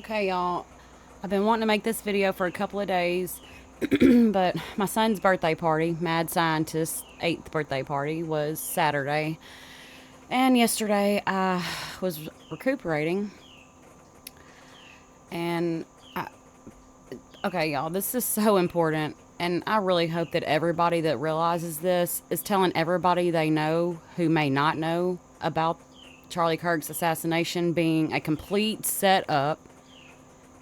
Okay, y'all. I've been wanting to make this video for a couple of days, but my son's birthday party, Mad Scientist's 8th birthday party, was Saturday. And yesterday I was recuperating. And, okay, y'all, this is so important. And I really hope that everybody that realizes this is telling everybody they know who may not know about Charlie Kirk's assassination being a complete setup,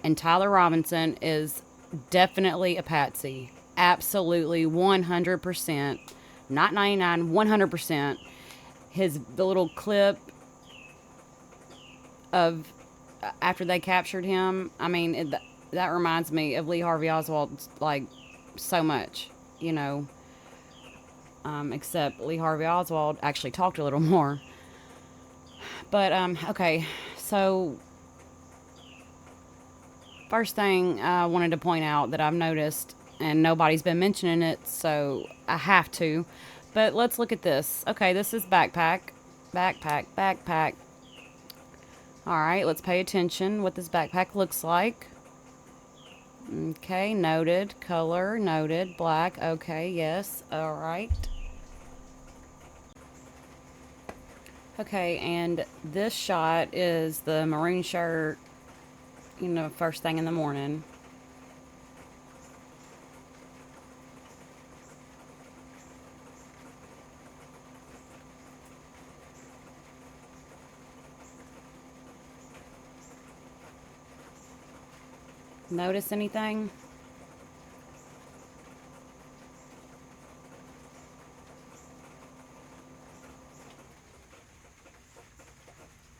and Tyler Robinson is definitely a patsy. Absolutely 100%. Not 99, 100%. The little clip of after they captured him, I mean, that reminds me of Lee Harvey Oswald, like, so much, you know. Except Lee Harvey Oswald actually talked a little more. But, okay, so first thing I wanted to point out that I've noticed, and nobody's been mentioning it, so I have to. But let's look at this. Okay, this is backpack. Backpack, backpack. Alright, let's pay attention what this backpack looks like. Okay, noted. Color, noted. Black, okay, yes. Alright. Okay, and this shot is the maroon shirt, you know, first thing in the morning. Notice anything?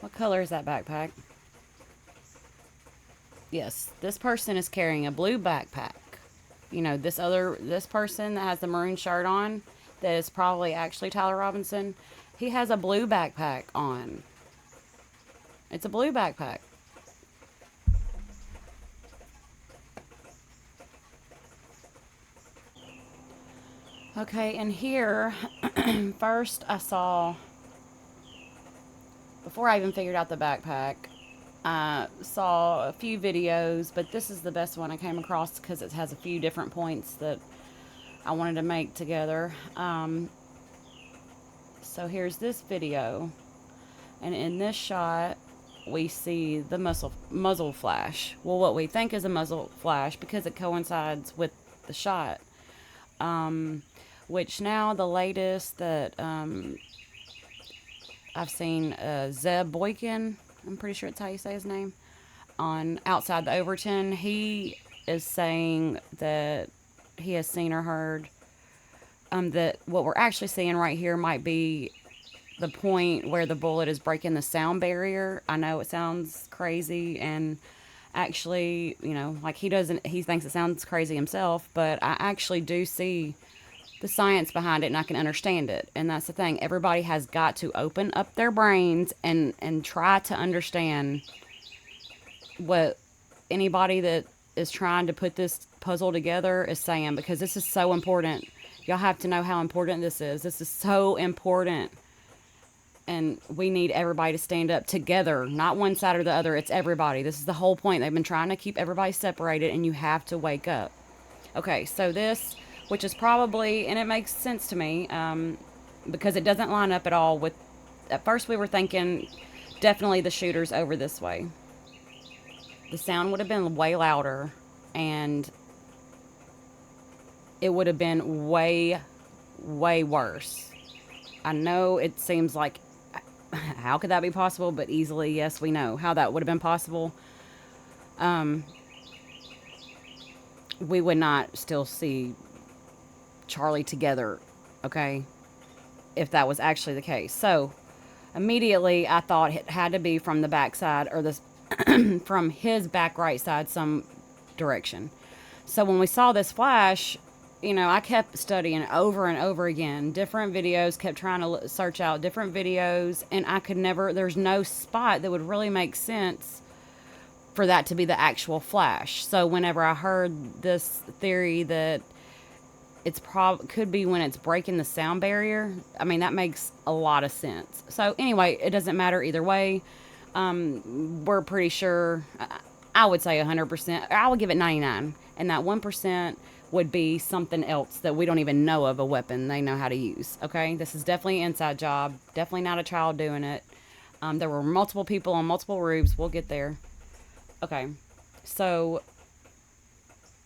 What color is that backpack? Yes, this person is carrying a blue backpack. You know, this person that has the maroon shirt on, that is probably actually Tyler Robinson, he has a blue backpack on. It's a blue backpack. Okay, and here, first I saw, before I even figured out the backpack, I saw a few videos, but this is the best one I came across because it has a few different points that I wanted to make together. So here's this video, and in this shot, we see the muzzle flash. Well, what we think is a muzzle flash because it coincides with the shot. Which now the latest that I've seen, Zeb Boykin, I'm pretty sure it's how you say his name, on Outside the Overton, he is saying that he has seen or heard that what we're actually seeing right here might be the point where the bullet is breaking the sound barrier. I know it sounds crazy, and actually, you know, like he thinks it sounds crazy himself, but I actually do see the science behind it, and I can understand it. And that's the thing. Everybody has got to open up their brains and try to understand what anybody that is trying to put this puzzle together is saying, because this is so important. Y'all have to know how important this is. This is so important. And we need everybody to stand up together, not one side or the other. It's everybody. This is the whole point. They've been trying to keep everybody separated, and you have to wake up. Okay, so this, which is probably, and it makes sense to me, because it doesn't line up at all with, at first we were thinking definitely the shooter's over this way. The sound would have been way louder, and it would have been way, way worse. I know it seems like, how could that be possible? But easily, yes, we know how that would have been possible. We would not still see Charlie together, okay, if that was actually the case. So immediately I thought it had to be from the backside, or this from his back right side, some direction. So when we saw this flash, you know, I kept studying over and over again, different videos, kept trying to search out different videos, and I could never, there's no spot that would really make sense for that to be the actual flash. So whenever I heard this theory that it's could be when it's breaking the sound barrier, I mean, that makes a lot of sense. So anyway, it doesn't matter either way. We're pretty sure, I would say 100%. I would give it 99. And that 1% would be something else that we don't even know of, a weapon they know how to use. Okay? This is definitely an inside job. Definitely not a child doing it. There were multiple people on multiple roofs. We'll get there. Okay. So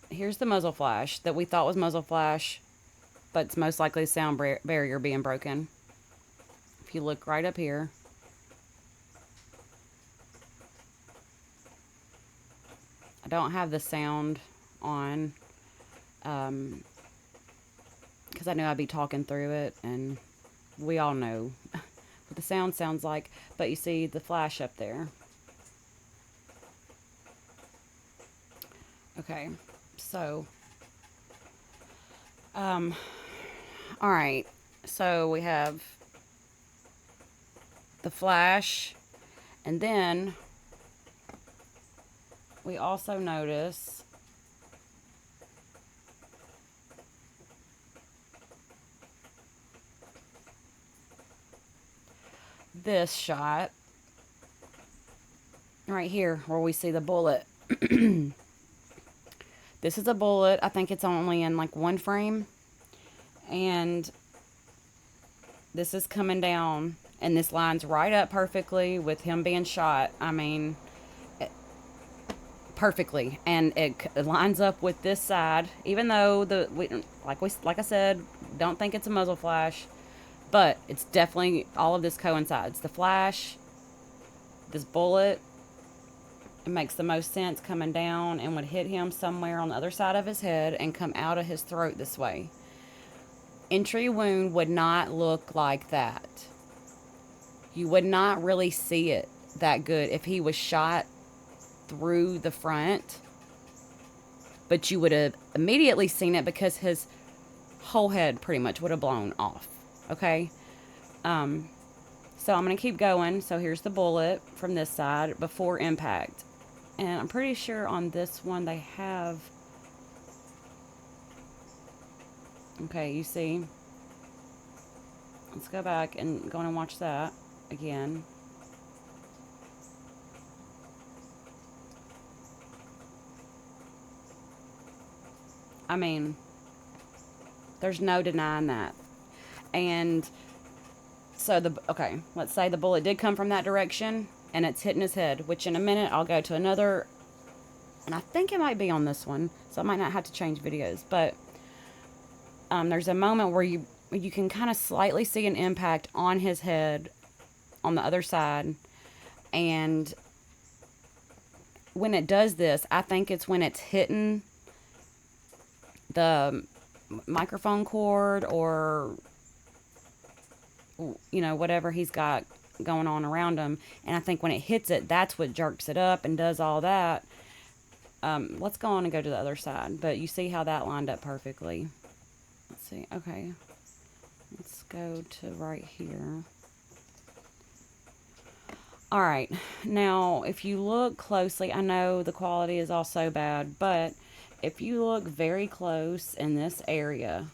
here's the muzzle flash that we thought was muzzle flash, but it's most likely sound barrier being broken. If you look right up here, I don't have the sound on because I knew I'd be talking through it, and we all know what the sound sounds like. But you see the flash up there. Okay, so all right, so we have the flash, and then we also notice this shot right here where we see the bullet. This is a bullet. I think it's only in like one frame, and this is coming down, and this lines right up perfectly with him being shot. I mean, perfectly, and it lines up with this side. Even though like I said, don't think it's a muzzle flash, but it's definitely, all of this coincides. The flash, this bullet, it makes the most sense coming down and would hit him somewhere on the other side of his head and come out of his throat this way. Entry wound would not look like that. You would not really see it that good if he was shot through the front, but you would have immediately seen it because his whole head pretty much would have blown off. Okay? So I'm going to keep going. So here's the bullet from this side before impact. And I'm pretty sure on this one they have... Okay, you see? Let's go back and go on and watch that again. I mean, there's no denying that. And so okay, let's say the bullet did come from that direction and it's hitting his head, which in a minute I'll go to another, and I think it might be on this one, so I might not have to change videos, but there's a moment where you can kind of slightly see an impact on his head on the other side, and when it does this, I think it's when it's hitting the microphone cord or, you know, whatever he's got going on around him. And I think when it hits it, that's what jerks it up and does all that. Let's go on and go to the other side. But you see how that lined up perfectly. Let's see. Okay. Let's go to right here. All right. Now, if you look closely, I know the quality is also bad, but if you look very close in this area,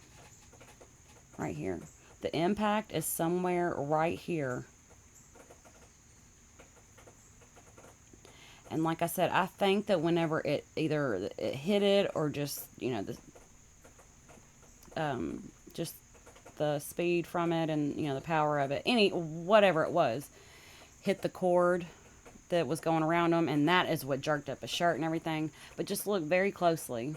right here, the impact is somewhere right here. And like I said, I think that whenever it either it hit it or just, you know, just the speed from it and, you know, the power of it, whatever it was, hit the cord that was going around him, and that is what jerked up his shirt and everything. But just look very closely.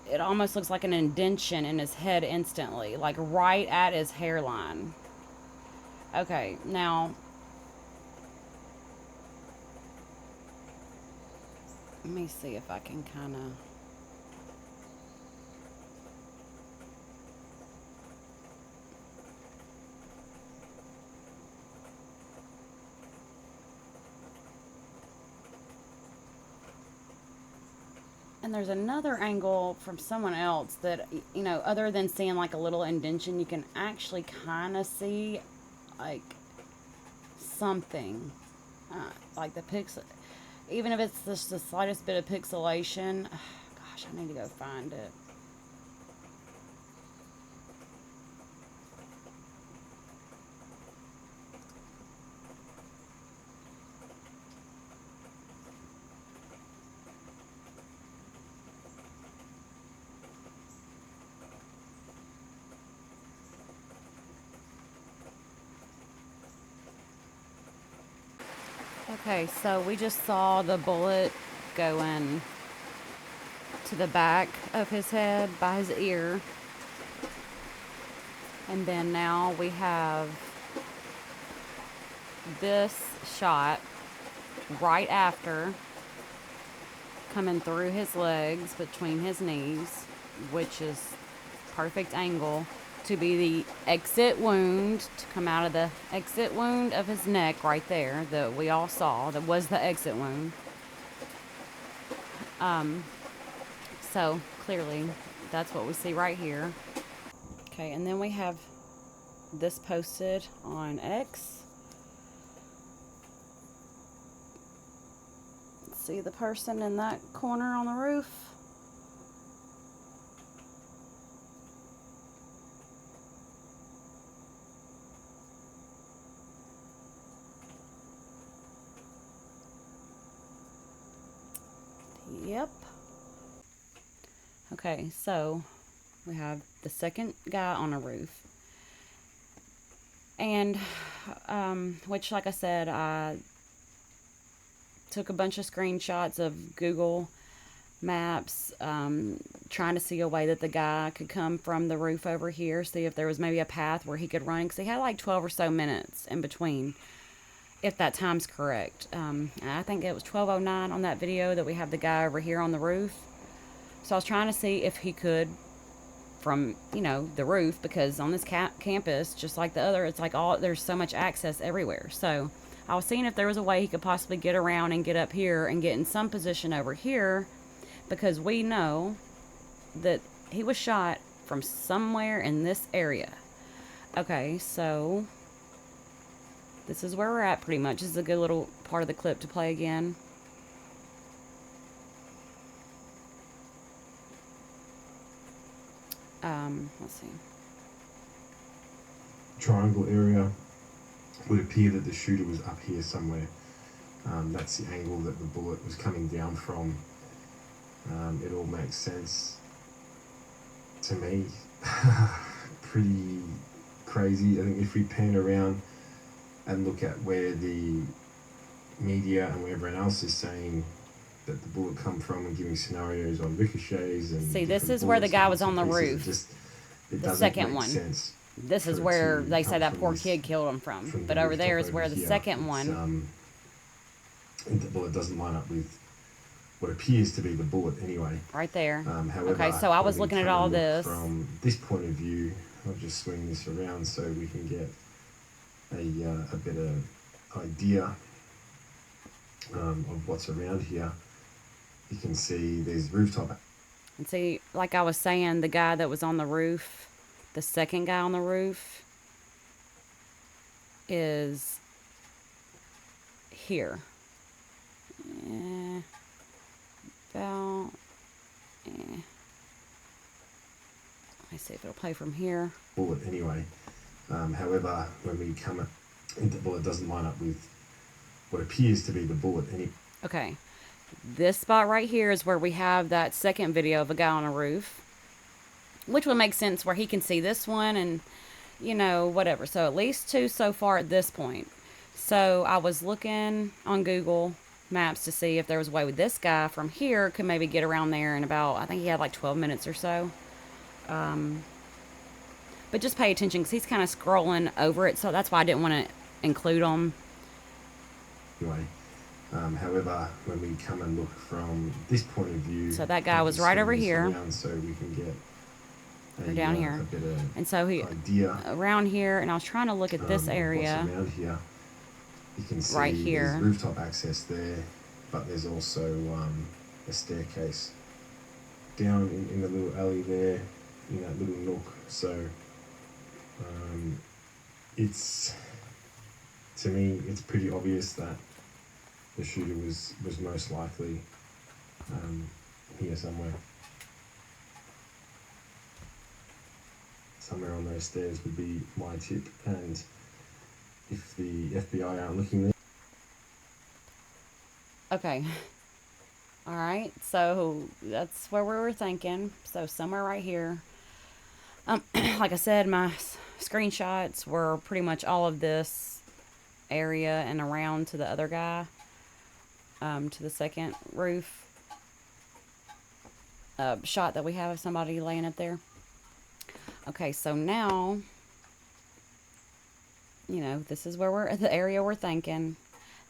It almost looks like an indentation in his head instantly, like right at his hairline. Okay, now let me see if I can kind of... And there's another angle from someone else that, you know, other than seeing like a little indentation, you can actually kind of see like something, like the pixel, even if it's just the slightest bit of pixelation. Gosh, Gosh, I need to go find it. Okay, so we just saw the bullet going to the back of his head by his ear. And then now we have this shot right after, coming through his legs between his knees, which is perfect angle to be the exit wound, to come out of the exit wound of his neck right there that we all saw. That was the exit wound. So clearly that's what we see right here. Okay, and then we have this posted on X. See the person in that corner on the roof? Yep. Okay, so we have the second guy on a roof. And, which, like I said, I took a bunch of screenshots of Google Maps, trying to see a way that the guy could come from the roof over here, see if there was maybe a path where he could run, because he had like 12 or so minutes in between, if that time's correct. I think it was 12:09 on that video that we have the guy over here on the roof. So I was trying to see if he could, from, you know, the roof, because on this campus, just like the other, it's like there's so much access everywhere. So I was seeing if there was a way he could possibly get around and get up here and get in some position over here, because we know that he was shot from somewhere in this area. Okay, so this is where we're at pretty much. This is a good little part of the clip to play again. Let's see. Triangle area. Would appear that the shooter was up here somewhere. That's the angle that the bullet was coming down from. It all makes sense to me. Pretty crazy. I think if we pan around and look at where the media and where everyone else is saying that the bullet come from and giving scenarios on ricochets and see, this is where the guy was on the roof. The second one. Sense. This is where they say that poor kid killed him from. But over there is where the second one. Well, it doesn't line up with what appears to be the bullet anyway. Right there. However, okay, so I was looking at all this. From this point of view, I'll just swing this around so we can get a better idea of what's around here. You can see there's rooftop. And see, like I was saying, the guy that was on the roof, the second guy on the roof, is here. About. Let me see if it'll play from here. Bullet anyway. However, when we come at the bullet, doesn't line up with what appears to be the bullet. Okay. This spot right here is where we have that second video of a guy on a roof, which would make sense where he can see this one and, you know, whatever. So at least two so far at this point. So I was looking on Google Maps to see if there was a way with this guy from here could maybe get around there in about, I think he had like 12 minutes or so. But just pay attention because he's kind of scrolling over it. So that's why I didn't want to include him. Anyway. However, when we come and look from this point of view, so that guy was right over here, so we can get down here, a better and so he idea around here. And I was trying to look at this area around here. You can see right here. There's rooftop access there, but there's also a staircase down in the little alley there, in that little nook. So it's, to me, it's pretty obvious that the shooter was most likely here somewhere. somewhere on those stairs would be my tip. And if the FBI aren't looking there. Okay. All right. So that's where we were thinking. So somewhere right here. Like I said, my screenshots were pretty much all of this area and around to the other guy, to the second roof shot that we have of somebody laying up there. Okay, so now, this is where we're the area we're thinking.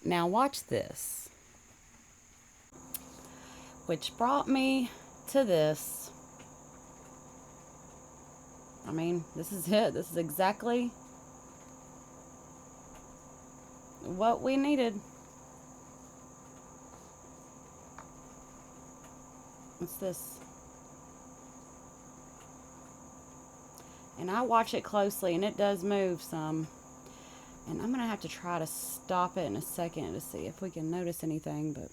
Now watch this. Which brought me to this. I mean, this is it. This is exactly what we needed. What's this? And I watch it closely, and it does move some. And I'm going to have to try to stop it in a second to see if we can notice anything, but...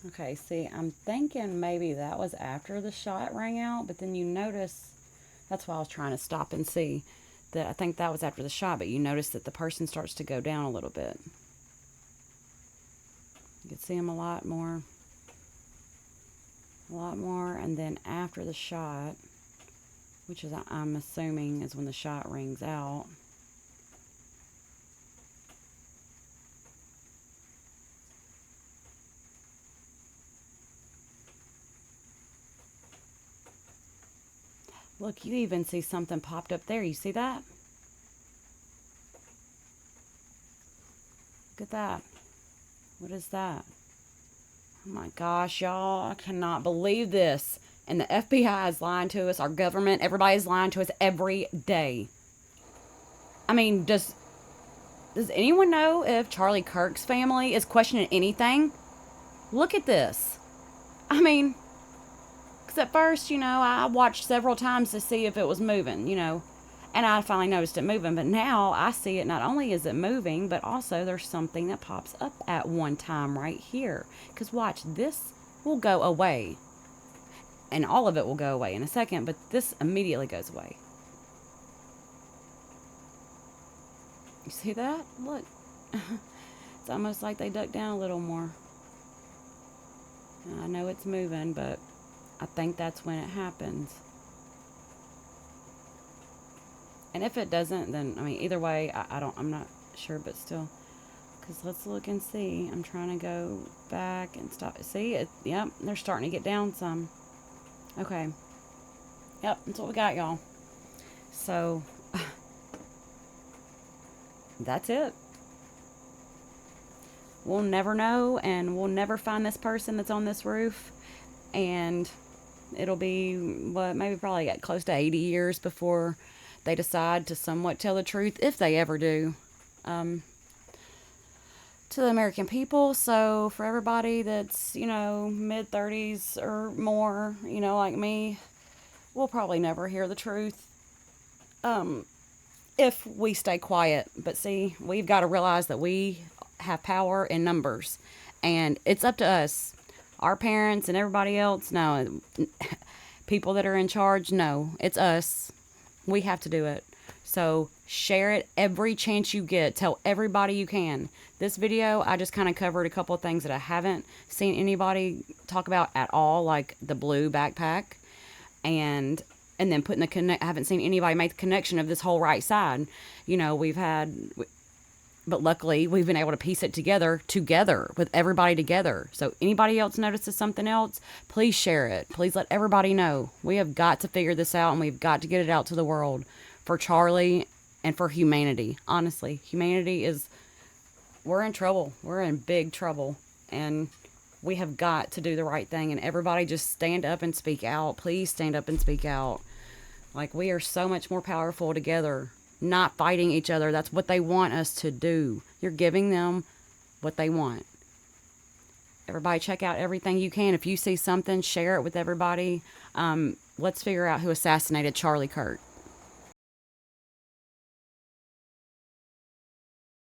Okay, see, I'm thinking maybe that was after the shot rang out, but then you notice, that's why I was trying to stop and see, that I think that was after the shot, but you notice that the person starts to go down a little bit. You can see him a lot more, and then after the shot, which is, I'm assuming, is when the shot rings out. Look, you even see something popped up there. You see that? Look at that. What is that? Oh my gosh, y'all. I cannot believe this. And the FBI is lying to us. Our government, everybody's lying to us every day. I mean, does anyone know if Charlie Kirk's family is questioning anything? Look at this. I mean... Because at first, I watched several times to see if it was moving, and I finally noticed it moving. But now I see it, not only is it moving, but also there's something that pops up at one time right here. Because watch, this will go away. And all of it will go away in a second, but this immediately goes away. You see that? Look. It's almost like they duck down a little more. I know it's moving, but... I think that's when it happens. And if it doesn't, then, I mean, either way, I'm not sure, but still. Because let's look and see. I'm trying to go back and stop. See, yep, they're starting to get down some. Okay. Yep, that's what we got, y'all. So, that's it. We'll never know, and we'll never find this person that's on this roof. And... it'll be, maybe probably get close to 80 years before they decide to somewhat tell the truth, if they ever do, to the American people. So for everybody that's, mid-30s or more, like me, we'll probably never hear the truth if we stay quiet. But see, we've got to realize that we have power in numbers, and it's up to us. Our parents and everybody else, no. People that are in charge, no. It's us. We have to do it. So share it every chance you get. Tell everybody you can. This video, I just kind of covered a couple of things that I haven't seen anybody talk about at all, like the blue backpack. And then putting I haven't seen anybody make the connection of this whole right side. But luckily, we've been able to piece it together with everybody together. So anybody else notices something else, please share it. Please let everybody know. We have got to figure this out, and we've got to get it out to the world for Charlie and for humanity. Honestly, humanity we're in trouble. We're in big trouble. And We have got to do the right thing, and everybody just stand up and speak out. Please stand up and speak out. Like, we are so much more powerful together, not fighting each other. That's what they want us to do. You're giving them what they want. Everybody, check out everything you can. If you see something, share it with everybody. Let's figure out who assassinated Charlie Kirk.